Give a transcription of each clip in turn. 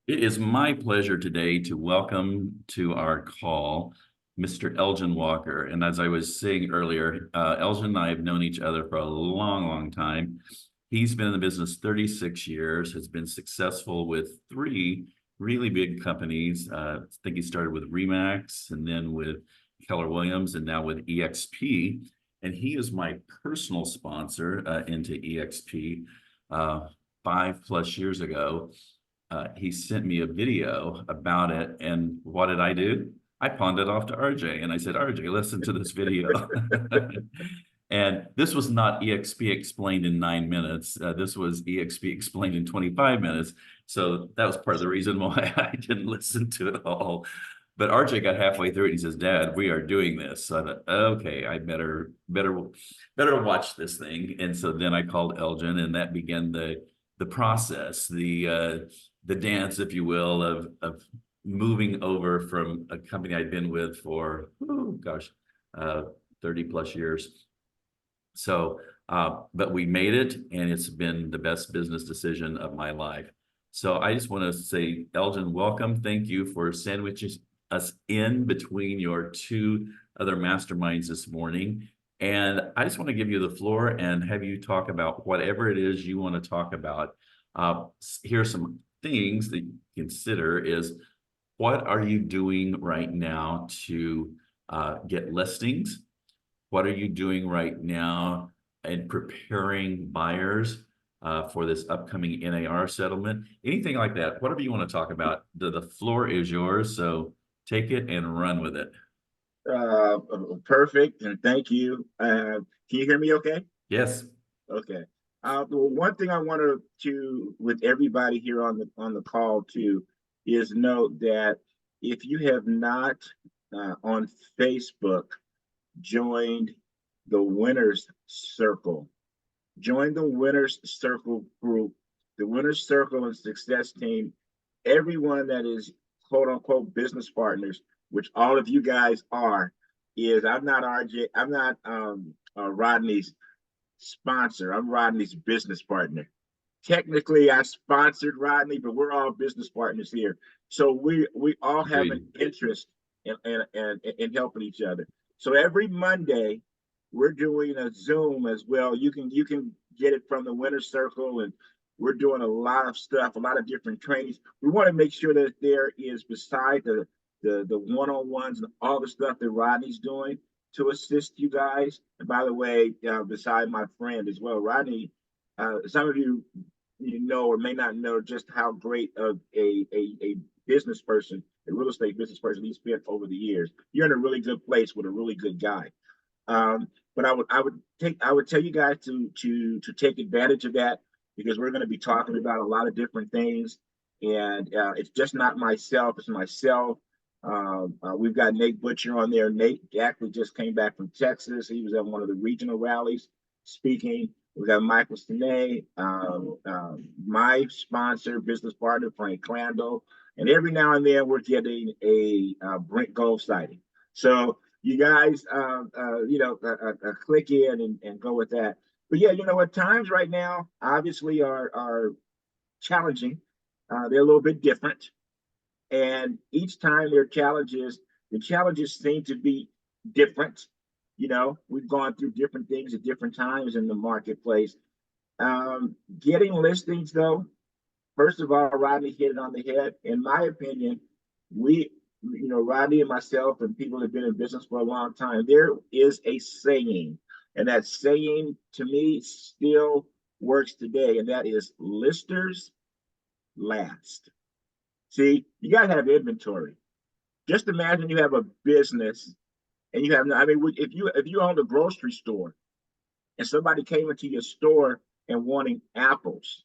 It is my pleasure today to welcome to our call Mr. Elgin Walker. And as I was saying earlier, Elgin and I have known each other for a long, long time. He's been in the business 36 years, has been successful with three really big companies. I think he started with Remax and then with Keller Williams and now with EXP. And he is my personal sponsor into EXP 5+ years ago. He sent me a video about it. And what did I do? I pawned it off to RJ and I said, RJ, listen to this video. And this was not EXP explained in 9 minutes. This was EXP explained in 25 minutes. So that was part of the reason why I didn't listen to it all. But RJ got halfway through it and he says, Dad, we are doing this. So I thought, okay, I better watch this thing. And so then I called Elgin and that began the process, the dance, if you will, of moving over from a company I'd been with for, oh gosh, 30+ years. So, but we made it, and it's been the best business decision of my life. So I just want to say, Elgin, welcome. Thank you for sandwiching us in between your two other masterminds this morning. And I just want to give you the floor and have you talk about whatever it is you want to talk about. Here's some things that you consider is what are you doing right now to get listings? What are you doing right now in preparing buyers for this upcoming NAR settlement? Anything like that, whatever you want to talk about, the floor is yours. So take it and run with it. Uh, Perfect, and thank you. Can you hear me okay? Yes. Okay. Well, one thing I wanted to, with everybody here on the call too, is note that if you have not on Facebook joined the Winners Circle, join the Winners Circle group, the Winners Circle and Success Team. Everyone that is quote unquote business partners, which all of you guys are, is I'm not RJ, I'm not Rodney's sponsor. I'm Rodney's business partner. Technically, I sponsored Rodney, but we're all business partners here. So we all have an Agreed. interest in helping each other. So every Monday, we're doing a Zoom as well. You can get it from the Winner's Circle, and we're doing a lot of stuff, a lot of different trainings. We want to make sure that there is beside the one-on-ones and all the stuff that Rodney's doing to assist you guys. And by the way, beside my friend as well, Rodney, some of you know or may not know just how great of a business person, a real estate business person he's been over the years. You're in a really good place with a really good guy. But I would tell you guys to take advantage of that because we're going to be talking about a lot of different things, and it's just not myself; it's myself. We've got Nate Butcher on there. Nate actually just came back from Texas. He was at one of the regional rallies speaking. We got Michael Stinney, my sponsor, business partner, Frank Crandall. And every now and then we're getting a Brent Gold sighting. So you guys, click in and go with that. But yeah, you know what? Times right now obviously are challenging. They're a little bit different. And each time there are challenges, the challenges seem to be different. We've gone through different things at different times in the marketplace. Getting listings, though, first of all, Rodney hit it on the head. In my opinion, Rodney and myself and people that have been in business for a long time, there is a saying, and that saying to me still works today, and that is listers last. See, you got to have inventory. Just imagine you have a business and you have, I mean, if you owned a grocery store and somebody came into your store and wanting apples,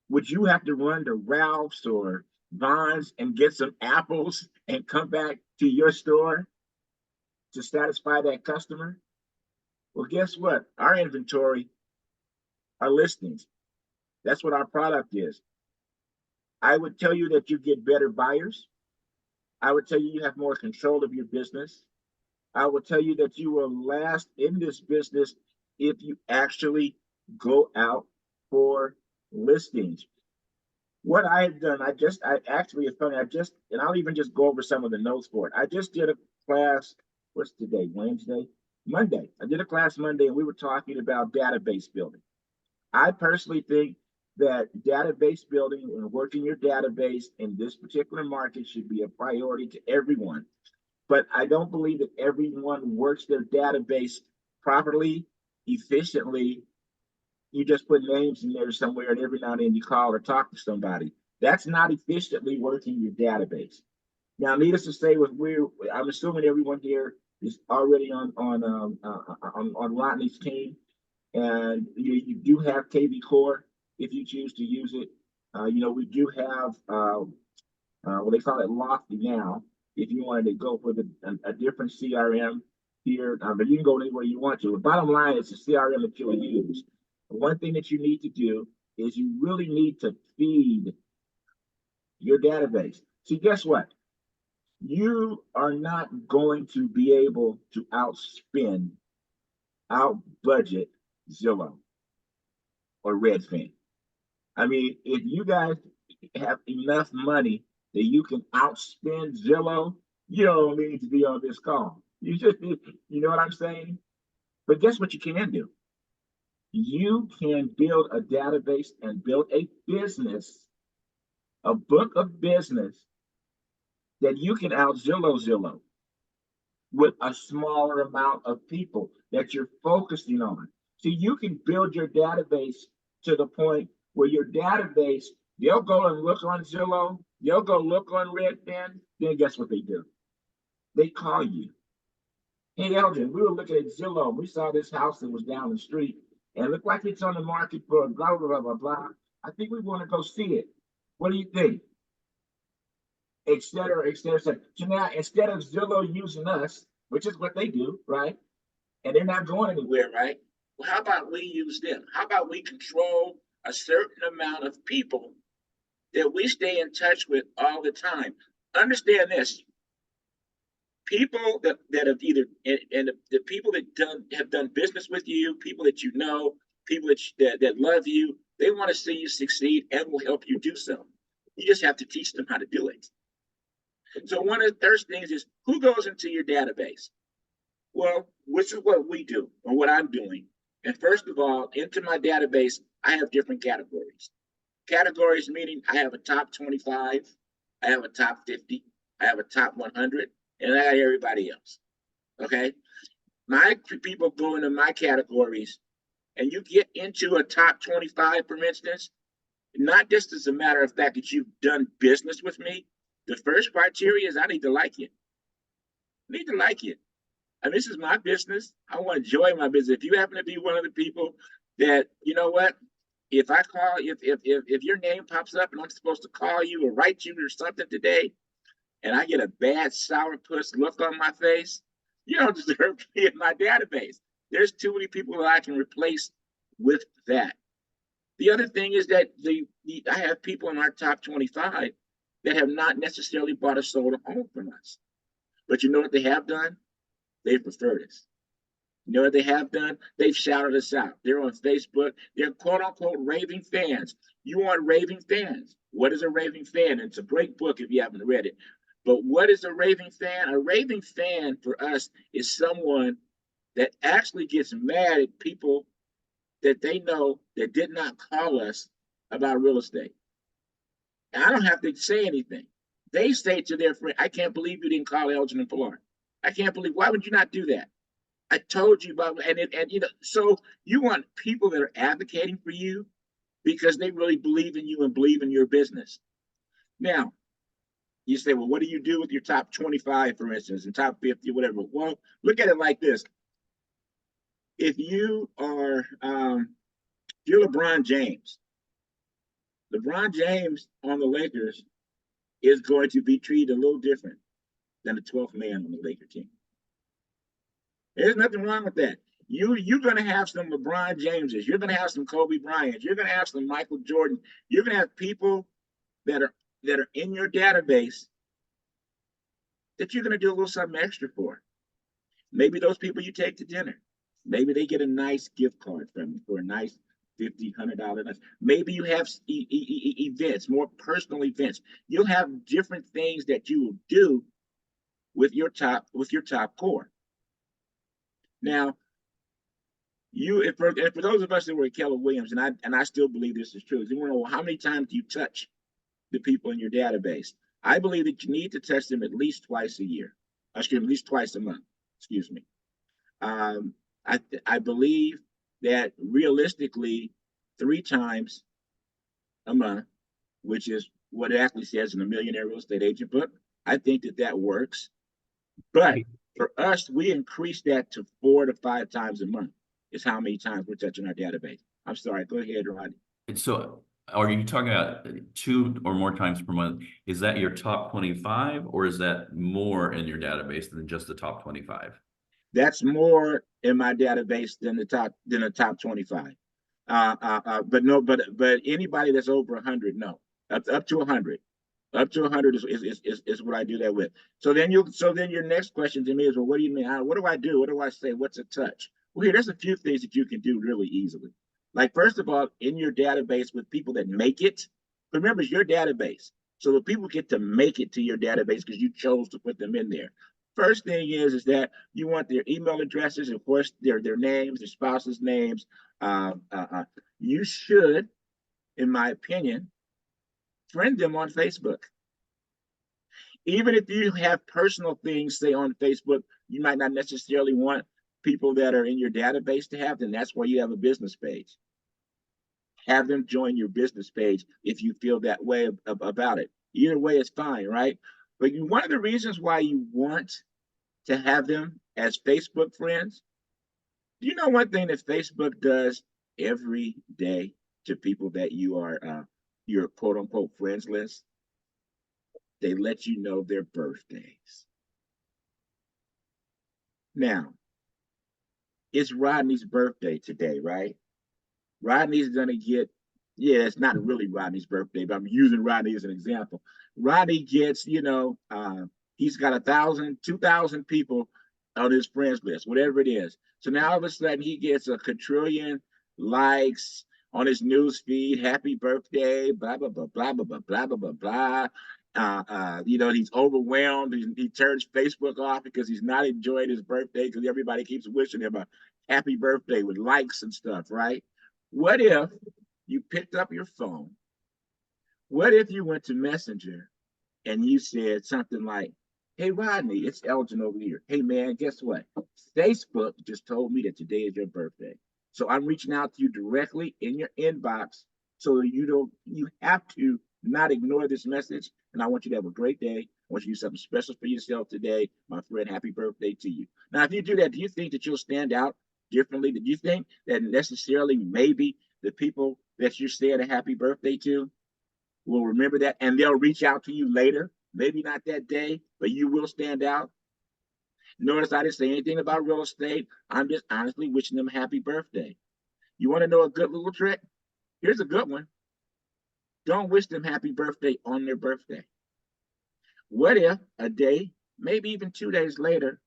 would you have to run to Ralph's or Vaughn's and get some apples and come back to your store to satisfy that customer? Well, guess what? Our inventory, our listings, that's what our product is. I would tell you that you get better buyers. I would tell you you have more control of your business. I will tell you that you will last in this business if you actually go out for listings. What I've done, I actually, it's funny, and I'll even just go over some of the notes for it. I just did a class, what's today, Wednesday? Monday. I did a class Monday and we were talking about database building. I personally think that database building and working your database in this particular market should be a priority to everyone. But I don't believe that everyone works their database properly, efficiently. You just put names in there somewhere, and every now and then you call or talk to somebody. That's not efficiently working your database. Now, needless to say, I'm assuming everyone here is already on Rodney's team, and you do have KV Core if you choose to use it. We do have what they call it Lofty now. If you wanted to go for a different CRM here, but you can go anywhere you want to. The bottom line is the CRM that you'll use. One thing that you need to do is you really need to feed your database. See, guess what? You are not going to be able to outspend, out budget Zillow or Redfin. I mean, if you guys have enough money that you can outspend Zillow, you don't need to be on this call. You know what I'm saying? But guess what you can do? You can build a database and build a business, a book of business that you can out Zillow with a smaller amount of people that you're focusing on. So you can build your database to the point where your database, they'll go and look on Zillow, they'll go look on Redfin, then guess what they do? They call you. Hey, Elgin, we were looking at Zillow. We saw this house that was down the street and it looked like it's on the market for blah, blah, blah, blah, blah. I think we want to go see it. What do you think? So now instead of Zillow using us, which is what they do, right? And they're not going anywhere, right? Well, how about we use them? How about we control a certain amount of people that we stay in touch with all the time? Understand this. People that have either and the people that have done business with you, people that you know, people that love you, they want to see you succeed and will help you do so. You just have to teach them how to do it. So one of the first things is who goes into your database? Well, which is what we do or what I'm doing. And first of all, into my database, I have different categories. Categories meaning I have a top 25, I have a top 50, I have a top 100, and I got everybody else. Okay. My people go into my categories, and you get into a top 25, for instance, not just as a matter of fact that you've done business with me. The first criteria is I need to like you. I need to like you. I mean, this is my business. I want to enjoy my business. If you happen to be one of the people that, you know what, if I call, if your name pops up and I'm supposed to call you or write you or something today, and I get a bad sourpuss look on my face, you don't deserve to be in my database. There's too many people that I can replace with that. The other thing is that I have people in our top 25 that have not necessarily bought a sold a home from us. But you know what they have done? They've referred us. You know what they have done? They've shouted us out. They're on Facebook. They're quote unquote raving fans. You want raving fans. What is a raving fan? It's a great book if you haven't read it. But what is a raving fan? A raving fan for us is someone that actually gets mad at people that they know that did not call us about real estate. And I don't have to say anything. They say to their friend, I can't believe you didn't call Elgin and Pilar. I can't believe, why would you not do that? I told you about, and you know, so you want people that are advocating for you because they really believe in you and believe in your business. Now, you say, well, what do you do with your top 25, for instance, and top 50, whatever? Well, look at it like this. If you are, you're LeBron James on the Lakers is going to be treated a little different than the 12th man on the Lakers team. There's nothing wrong with that. You're going to have some LeBron Jameses. You're going to have some Kobe Bryants. You're going to have some Michael Jordan. You're going to have people that are in your database that you're going to do a little something extra for. Maybe those people you take to dinner. Maybe they get a nice gift card from you for a nice $50, $100. Maybe you have events, more personal events. You'll have different things that you will do with your top core. Now, for those of us that were at Keller Williams, and I still believe this is true, you want to know how many times do you touch the people in your database? I believe that you need to touch them at least twice a year. Excuse me, at least twice a month. Excuse me. I believe that realistically, 3 times a month, which is what it actually says in the Millionaire Real Estate Agent book. I think that works. But for us, we increase that to 4 to 5 times a month. Is how many times we're touching our database. I'm sorry. Go ahead, Rodney. And so are you talking about 2 or more times per month? Is that your top 25, or is that more in your database than just the top 25? That's more in my database than the top 25. But anybody that's over 100, no. Up to 100. Up to 100 is what I do that with. So then your next question to me is, well, what do you mean? What do I do? What do I say? What's a touch? Well, here, there's a few things that you can do really easily. Like, first of all, in your database with people that make it, remember, it's your database. So the people get to make it to your database because you chose to put them in there. First thing is that you want their email addresses, of course, their names, their spouses' names. You should, in my opinion, friend them on Facebook. Even if you have personal things, say on Facebook, you might not necessarily want people that are in your database to have them. That's why you have a business page. Have them join your business page if you feel that way about it. Either way is fine, right? But one of the reasons why you want to have them as Facebook friends, do you know one thing that Facebook does every day to people that you are your quote unquote friends list? They let you know their birthdays. Now, it's Rodney's birthday today, right? Rodney's gonna get, yeah, it's not really Rodney's birthday, but I'm using Rodney as an example. Rodney gets, he's got 1,000, 2,000 people on his friends list, whatever it is. So now all of a sudden he gets a quadrillion likes on his news feed. Happy birthday, blah blah blah blah blah blah blah blah blah. He's overwhelmed. He turns Facebook off because he's not enjoying his birthday because everybody keeps wishing him a happy birthday with likes and stuff, right? What if you picked up your phone? What if you went to Messenger and you said something like, hey, Rodney, it's Elgin over here. Hey, man, guess what? Facebook just told me that today is your birthday. So I'm reaching out to you directly in your inbox so you have to not ignore this message. And I want you to have a great day. I want you to do something special for yourself today. My friend, happy birthday to you. Now, if you do that, do you think that you'll stand out differently? Do you think that necessarily maybe the people that you're saying a happy birthday to will remember that and they'll reach out to you later? Maybe not that day, but you will stand out. Notice I didn't say anything about real estate. I'm just honestly wishing them a happy birthday. You want to know a good little trick? Here's a good one. Don't wish them happy birthday on their birthday. What if a day, maybe even 2 days later,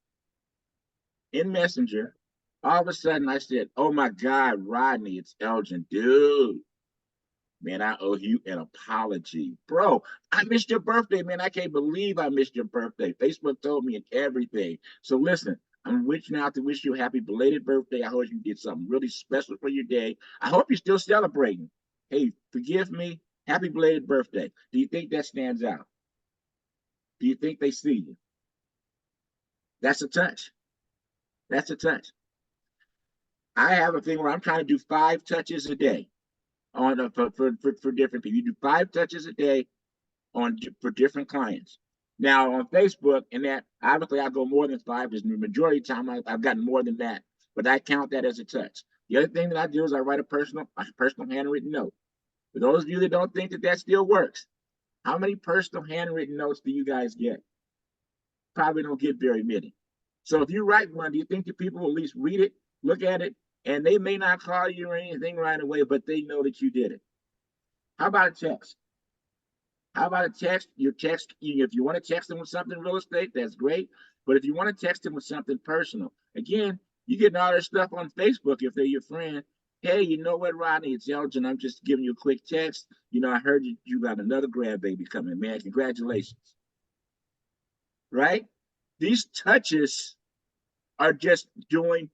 in Messenger, all of a sudden I said, oh my God, Rodney, it's Elgin. Dude, man, I owe you an apology. Bro, I missed your birthday, man. I can't believe I missed your birthday. Facebook told me and everything. So listen, I'm reaching out to wish you a happy belated birthday. I hope you did something really special for your day. I hope you're still celebrating. Hey, forgive me. Happy belated birthday. Do you think that stands out? Do you think they see you? That's a touch. That's a touch. I have a thing where I'm trying to do 5 touches a day for different people. You do 5 touches a day for different clients. Now on Facebook, and that obviously I go more than 5 because the majority of the time I've gotten more than that, but I count that as a touch. The other thing that I do is I write a personal handwritten note. For those of you that don't think that still works, how many personal handwritten notes do you guys get? Probably don't get very many. So if you write one, do you think the people will at least read it, look at it, and they may not call you or anything right away, but they know that you did it? How about a text? How about a text? If you want to text them with something real estate, that's great. But if you want to text them with something personal, again, you're getting all their stuff on Facebook if they're your friend. Hey, you know what, Rodney? It's Elgin. I'm just giving you a quick text. I heard you got another grandbaby coming, man. Congratulations. Right? These touches are just doing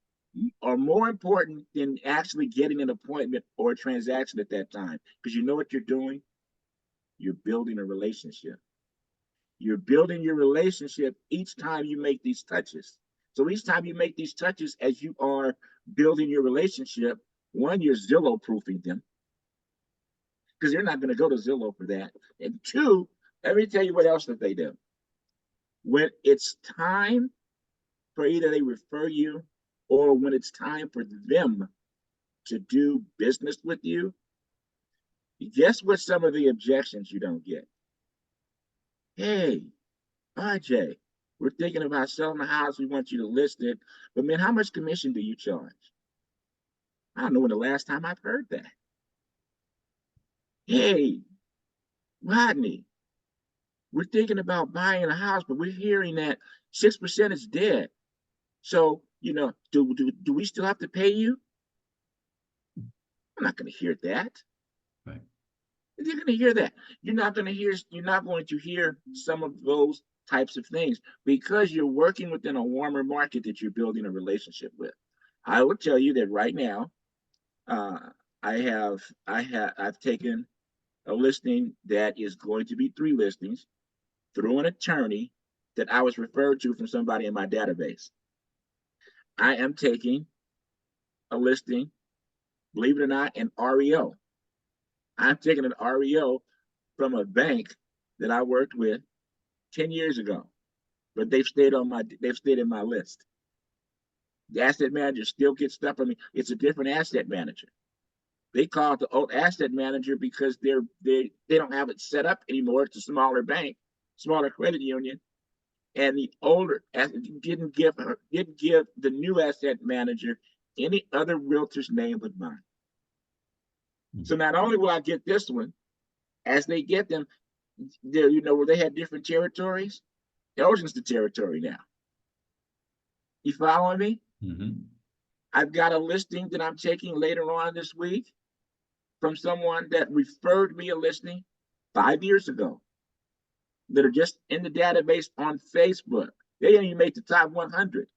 are more important than actually getting an appointment or a transaction at that time. Because you know what you're doing? You're building a relationship. You're building your relationship each time you make these touches. So each time you make these touches, as you are building your relationship, one, you're Zillow proofing them because you're not going to go to Zillow for that. And two, let me tell you what else that they do. When it's time for either they refer you or when it's time for them to do business with you, guess what some of the objections you don't get? Hey, RJ, we're thinking about selling the house. We want you to list it. But man, how much commission do you charge? I don't know when the last time I've heard that. Hey, Rodney, we're thinking about buying a house, but we're hearing that 6% is dead. So, do we still have to pay you? I'm not going to hear that. Right. You're going to hear that. You're not going to hear some of those types of things because you're working within a warmer market that you're building a relationship with. I will tell you that right now, uh, I've taken a listing that is going to be 3 listings through an attorney that I was referred to from somebody in my database. I am taking a listing, believe it or not, an REO. I'm taking an REO from a bank that I worked with 10 years ago, but they've stayed in my list. The asset manager still gets stuff from me. It's a different asset manager. They call it the old asset manager because they don't have it set up anymore. It's a smaller bank, smaller credit union, and the older didn't give the new asset manager any other realtor's name but mine. So not only will I get this one, as they get them, where they had different territories, Elgin's the territory now. You following me? Mm-hmm. I've got a listing that I'm taking later on this week from someone that referred me a listing 5 years ago that are just in the database on Facebook. They didn't even make the top 100.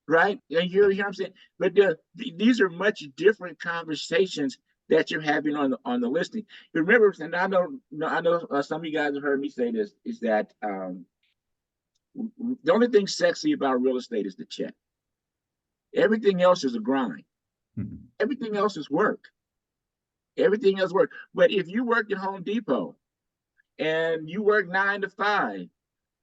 Right? You hear what I'm saying? But these are much different conversations that you're having on the listing. Remember, and I know some of you guys have heard me say this, is that the only thing sexy about real estate is the check. Everything else is a grind. Mm-hmm. Everything else is work. Everything else work. But if you work at Home Depot and you work 9 to 5,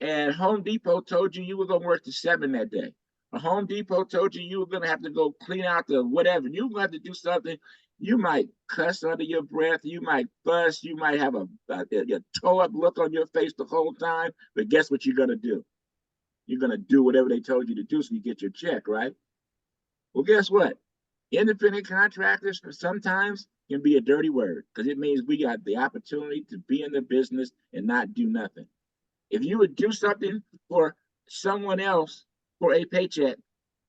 and Home Depot told you were going to work to 7 that day, or Home Depot told you were going to have to go clean out the whatever, you're going to have to do something. You might cuss under your breath. You might fuss. You might have a toe up look on your face the whole time. But guess what you're going to do? You're going to do whatever they told you to do so you get your check, right? Well, guess what? Independent contractors sometimes can be a dirty word because it means we got the opportunity to be in the business and not do nothing. If you would do something for someone else for a paycheck,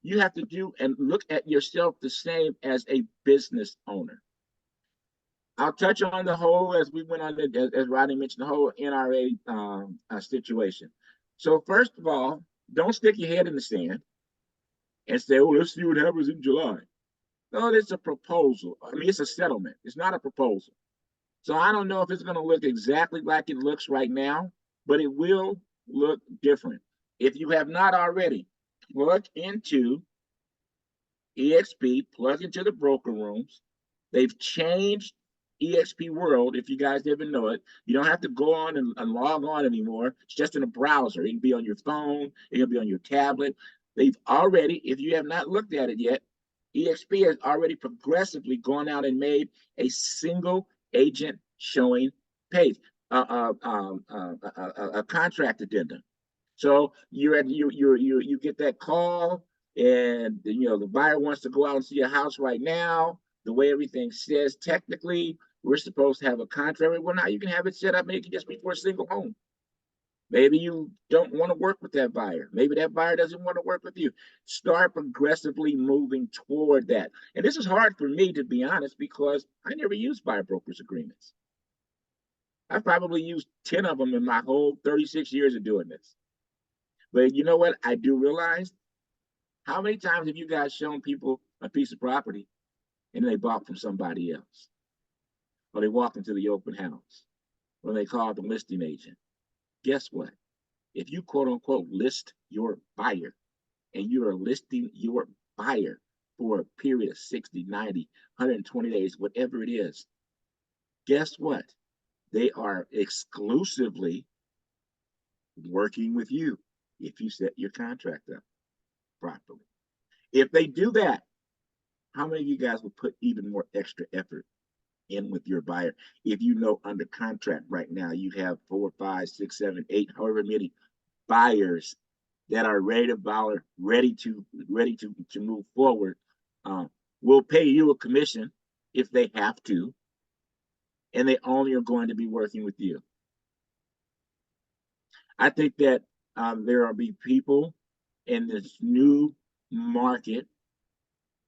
you have to do and look at yourself the same as a business owner. I'll touch on the whole as we went on, as Rodney mentioned, the whole NRA situation. So first of all, don't stick your head in the sand and say, "Oh, let's see what happens in July." No, it's a proposal. I mean, it's a settlement. It's not a proposal. So I don't know if it's going to look exactly like it looks right now, but it will look different. If you have not already, plug into EXP, plug into the broker rooms. They've changed EXP World, if you guys didn't know it. You don't have to go on and log on anymore. It's just in a browser. It can be on your phone, it can be on your tablet. They've already, if you have not looked at it yet, EXP has already progressively gone out and made a single agent showing page, a contract addendum. So you get that call, and the buyer wants to go out and see a house right now. The way everything says, technically, we're supposed to have a contract. Well, now you can have it set up, and it can just be for a single home. Maybe you don't want to work with that buyer. Maybe that buyer doesn't want to work with you. Start progressively moving toward that. And this is hard for me, to be honest, because I never used buyer brokers agreements. I've probably used 10 of them in my whole 36 years of doing this. But you know what? I do realize, how many times have you guys shown people a piece of property and they bought from somebody else? Or they walked into the open house, or they called the listing agent. Guess what? If you quote unquote list your buyer, and you are listing your buyer for a period of 60, 90, 120 days, whatever it is, guess what? They are exclusively working with you if you set your contract up properly. If they do that, how many of you guys will put even more extra effort in with your buyer? If you know under contract right now, you have 4, 5, 6, 7, 8, however many buyers that are ready to buy, ready to move forward, will pay you a commission if they have to, and they only are going to be working with you. I think that there will be people in this new market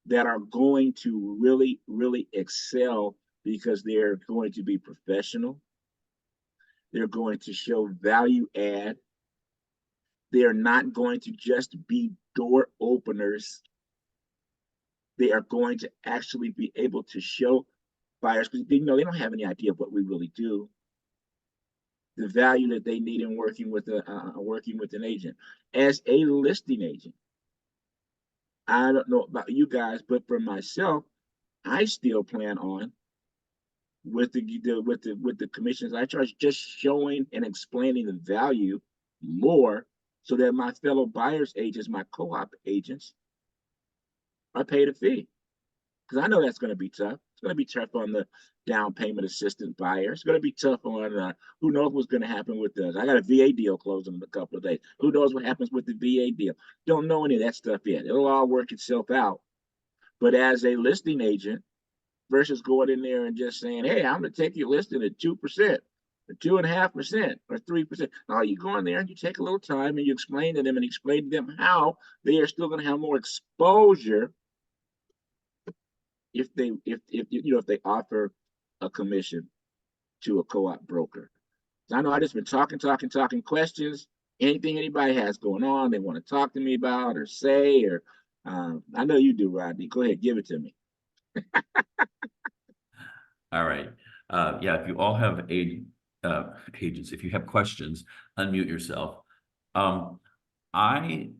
that are going to really, really excel because they're going to be professional. They're going to show value add. They're not going to just be door openers. They are going to actually be able to show buyers, because they don't have any idea of what we really do, the value that they need in working with an agent. As a listing agent, I don't know about you guys, but for myself, I still plan on, with the commissions I charge, just showing and explaining the value more, so that my fellow buyers agents, my co-op agents, are paid a fee. Because I know that's going to be tough. It's going to be tough on the down payment assistance buyer. It's going to be tough on who knows what's going to happen with this. I got a VA deal closing in a couple of days. Who knows what happens with the VA deal? Don't know any of that stuff yet. It'll all work itself out. But as a listing agent, versus going in there and just saying, "Hey, I'm going to take your listing at 2%, or 2.5%, or 3%." No, you go in there and you take a little time and you explain to them how they are still going to have more exposure if they offer a commission to a co-op broker. So I know I just been talking questions. Anything anybody has going on, they want to talk to me about or say, or I know you do, Rodney. Go ahead, give it to me. All right. Yeah, if you all have agents, if you have questions, unmute yourself. I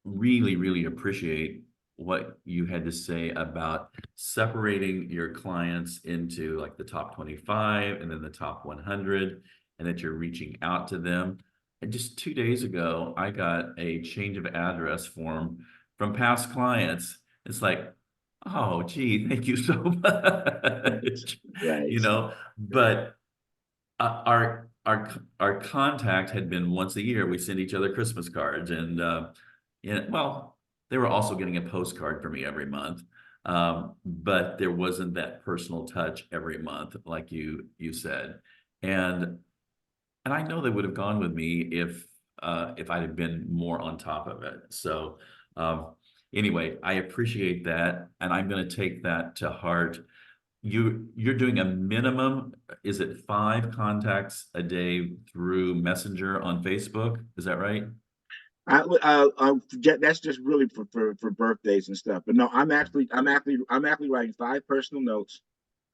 really, really appreciate what you had to say about separating your clients into like the top 25 and then the top 100, and that you're reaching out to them. And just 2 days ago, I got a change of address form from past clients. It's like, oh, gee, thank you so much. Right. But our contact had been once a year. We send each other Christmas cards, and well, they were also getting a postcard from me every month. But there wasn't that personal touch every month, like you said. And I know they would have gone with me if I had been more on top of it. So anyway, I appreciate that, and I'm going to take that to heart. You're doing a minimum, is it 5 contacts a day through Messenger on Facebook? Is that right? That's just really for birthdays and stuff. But no, I'm actually writing 5 personal notes.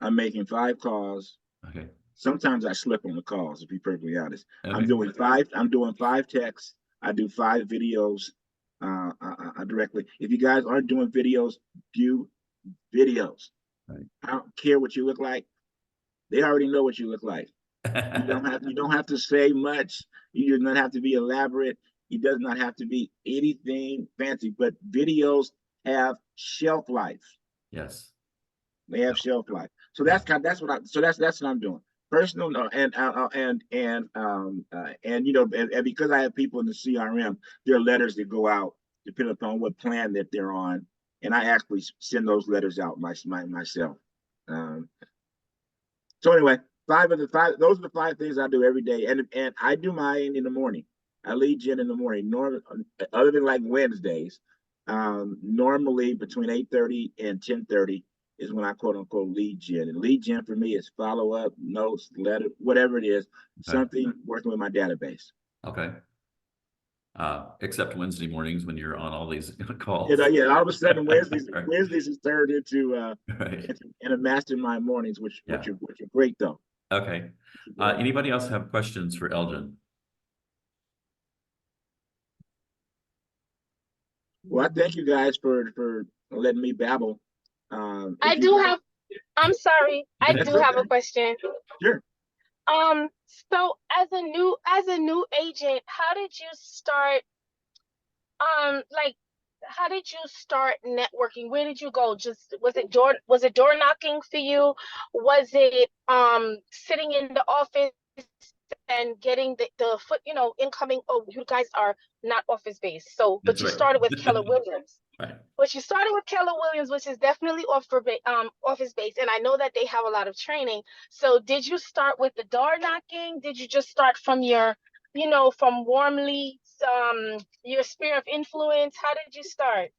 I'm making 5 calls. Okay. Sometimes I slip on the calls, to be perfectly honest. I'm Okay. doing 5. I'm doing 5 texts. I do 5 videos directly. If you guys aren't doing videos, do videos. Right. I don't care what you look like. They already know what you look like. You don't have to say much. You do not have to be elaborate. It does not have to be anything fancy. But videos have shelf life. Yes. They have shelf life. So Yeah. that's what I'm doing. Personal, and because I have people in the CRM, there are letters that go out depending upon what plan that they're on, and I actually send those letters out myself. Um, so anyway, those are the 5 things I do every day. And I do mine in the morning. I lead gen in the morning. Other than like Wednesdays, normally between 8:30 and 10:30 is when I quote unquote lead gen. And lead gen for me is follow up, notes, letter, whatever it is, Okay. something working with my database. Okay. Except Wednesday mornings when you're on all these calls. You know, yeah, all of a sudden Right. Wednesdays is turned into Right. into mastermind mornings, which Yeah. which are great though. Okay. Anybody else have questions for Elgin? Well, I thank you guys for letting me babble. I If you do guys, have, I'm sorry, I that's do have okay. a question. Sure. So as a new agent, how did you start, like, how did you start networking? Where did you go? Just, was it door knocking for you? Was it sitting in the office and getting the foot, incoming? Oh, you guys are not office based. So, but That's you right. started with Keller Williams. Right. But you started with Keller Williams, which is definitely office based, and I know that they have a lot of training. So did you start with the door knocking? Did you just start from your, from warm leads, your sphere of influence? How did you start?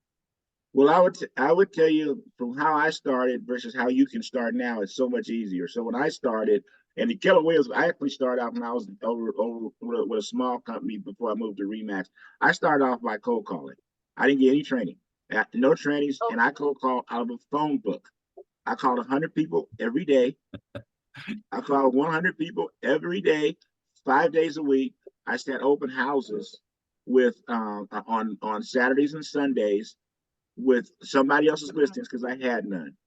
Well, I would tell you from how I started versus how you can start now is so much easier. So when I started, and the Keller Williams, I actually started out when I was over with a small company before I moved to Remax. I started off by cold calling. I didn't get any training, no trainings, Oh, and I cold called out of a phone book. I called 100 people every day. I called 100 people every day, 5 days a week. I sat open houses with on Saturdays and Sundays with somebody else's listings because I had none.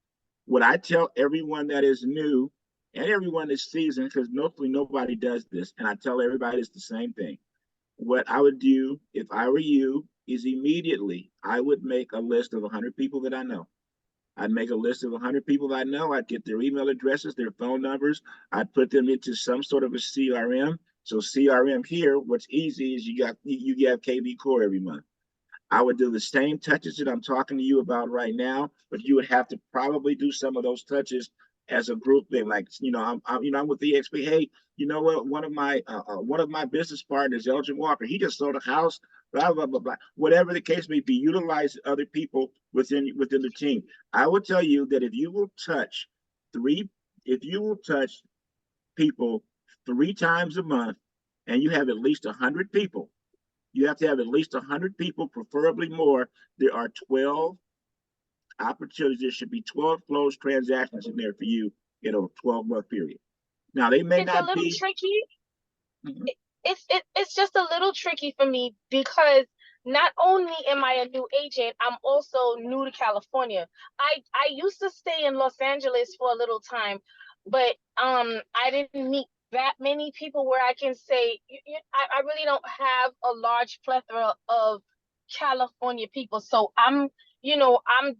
What I tell everyone that is new and everyone that's seasoned, because mostly nobody does this, and I tell everybody it's the same thing. What I would do if I were you is immediately I would make a list of 100 people that I know. I'd make a list of 100 people I know. I'd get their email addresses, their phone numbers. I'd put them into some sort of a CRM. So CRM here, what's easy is you get KB Core every month. I would do the same touches that I'm talking to you about right now, but you would have to probably do some of those touches as a group thing. Like, I'm with EXP. Hey, you know what? One of my business partners, Elgin Walker, he just sold a house. Blah blah blah blah. Whatever the case may be, utilize other people within the team. I would tell you that three, if you will touch people 3 times a month, and you have at least 100 people, you have to have at least 100 people, preferably more. There are 12 opportunities. There should be 12 closed transactions in there for you in a 12-month period. Now, they may it's a not little be. tricky. Mhm. It's just a little tricky for me because not only am I a new agent, I'm also new to California. I used to stay in Los Angeles for a little time, but I didn't meet that many people where I can say I really don't have a large plethora of California people. So I'm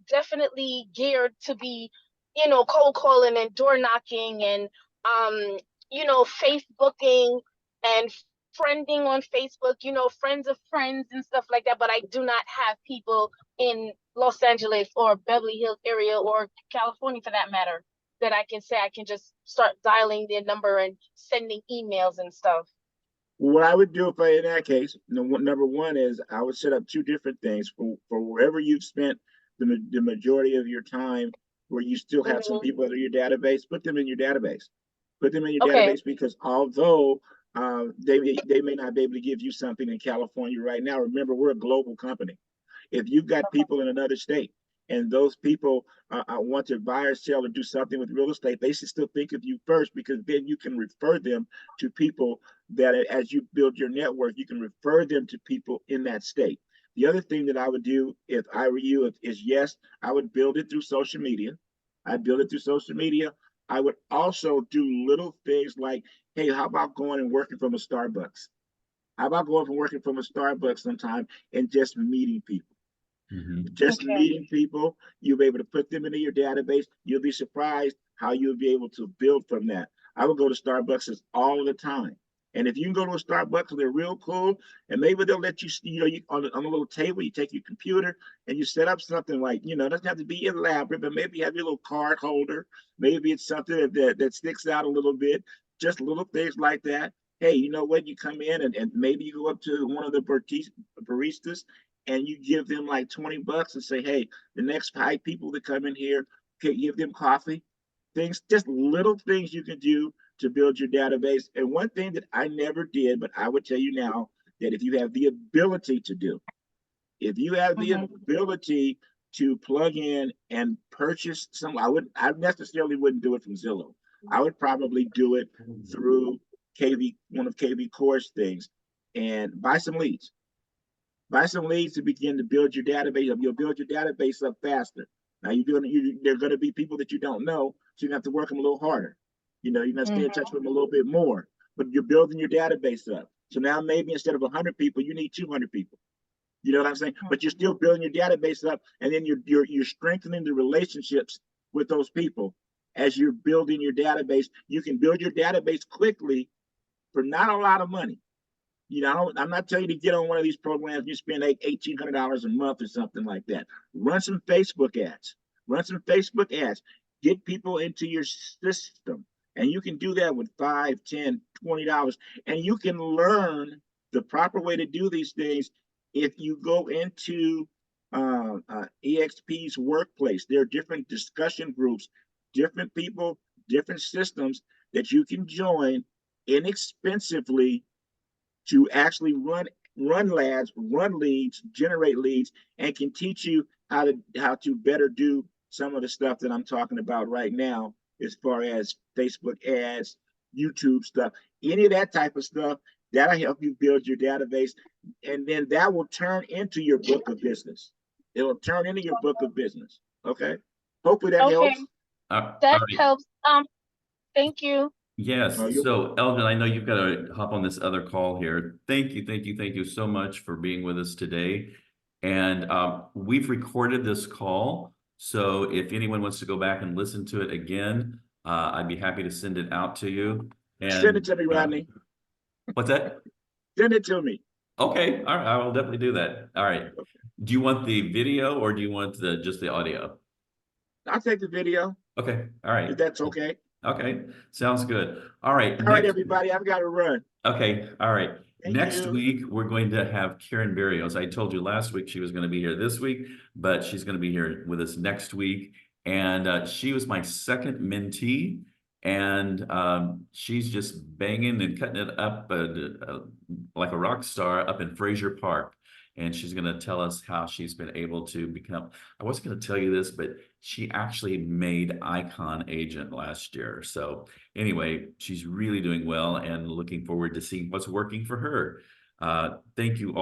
definitely geared to be, cold calling and door knocking and Facebooking and friending on Facebook, friends of friends and stuff like that. But I do not have people in Los Angeles or Beverly Hills area or California for that matter that I can say I can just start dialing their number and sending emails and stuff. What I would do if I, in that case, number one is I would set up two different things for wherever you've spent the majority of your time, where you still have some Mm-hmm. people that are your database. Put them in your database. Put them in your Okay. database because although they may not be able to give you something in California right now, remember we're a global company. If you've got people in another state and those people want to buy or sell or do something with real estate, they should still think of you first, because then you can refer them to people that, as you build your network, you can refer them to people in that state. The other thing that I would do if I were you is, yes, I would build it through social media. I'd build it through social media. I would also do little things like, hey, how about going and working from a Starbucks? How about going from working from a Starbucks sometime and just meeting people? Just Okay. meeting people, you'll be able to put them into your database. You'll be surprised how you'll be able to build from that. I would go to Starbucks all the time, And if you can go to a Starbucks and they're real cool, and maybe they'll let you, on a little table, you take your computer and you set up something like, it doesn't have to be elaborate, but maybe you have your little card holder. Maybe it's something that sticks out a little bit, just little things like that. Hey, you know what? You come in and maybe you go up to one of the baristas and you give them like $20 and say, hey, the next 5 people that come in here, okay, give them coffee. Things, just little things you can do to build your database. And one thing that I never did, but I would tell you now, that if you have the ability to do, if you have the ability to plug in and purchase some, I necessarily wouldn't do it from Zillow. I would probably do it through one of KV Core's things, and buy some leads. Buy some leads to begin to build your database up. You'll build your database up faster. Now they're going to be people that you don't know, so you have to work them a little harder. You're going to stay in touch with them a little bit more, but you're building your database up. So now maybe instead of 100 people, you need 200 people. You know what I'm saying? But you're still building your database up, and then you're strengthening the relationships with those people as you're building your database. You can build your database quickly for not a lot of money. I'm not telling you to get on one of these programs and you spend like $1,800 a month or something like that. Run some Facebook ads. Get people into your system. And you can do that with $5, $10, $20. And you can learn the proper way to do these things if you go into EXP's workplace. There are different discussion groups, different people, different systems that you can join inexpensively to actually run leads, generate leads, and can teach you how to better do some of the stuff that I'm talking about right now, as far as Facebook ads, YouTube stuff, any of that type of stuff. That'll help you build your database, and then that will turn into your book of business. It'll turn into your book of business. Okay. Hopefully that helps. That helps. Thank you. Yes. So Elgin, I know you've got to hop on this other call here. Thank you so much for being with us today. And we've recorded this call. So if anyone wants to go back and listen to it again, I'd be happy to send it out to you. And send it to me, Rodney. What's that? Send it to me. Okay. All right. I will definitely do that. All right. Do you want the video or do you want just the audio? I'll take the video. Okay. All right. If that's okay. Okay. Sounds good. All right. All right, everybody. I've got to run. Okay. All right. Next you. week, we're going to have Karen Barrios. I told you last week she was going to be here this week, but she's going to be here with us next week. And she was my second mentee. And she's just banging and cutting it up like a rock star up in Fraser Park. And she's going to tell us how she's been able to become, I wasn't going to tell you this, but she actually made Icon Agent last year. So anyway, she's really doing well and looking forward to seeing what's working for her. Thank you all.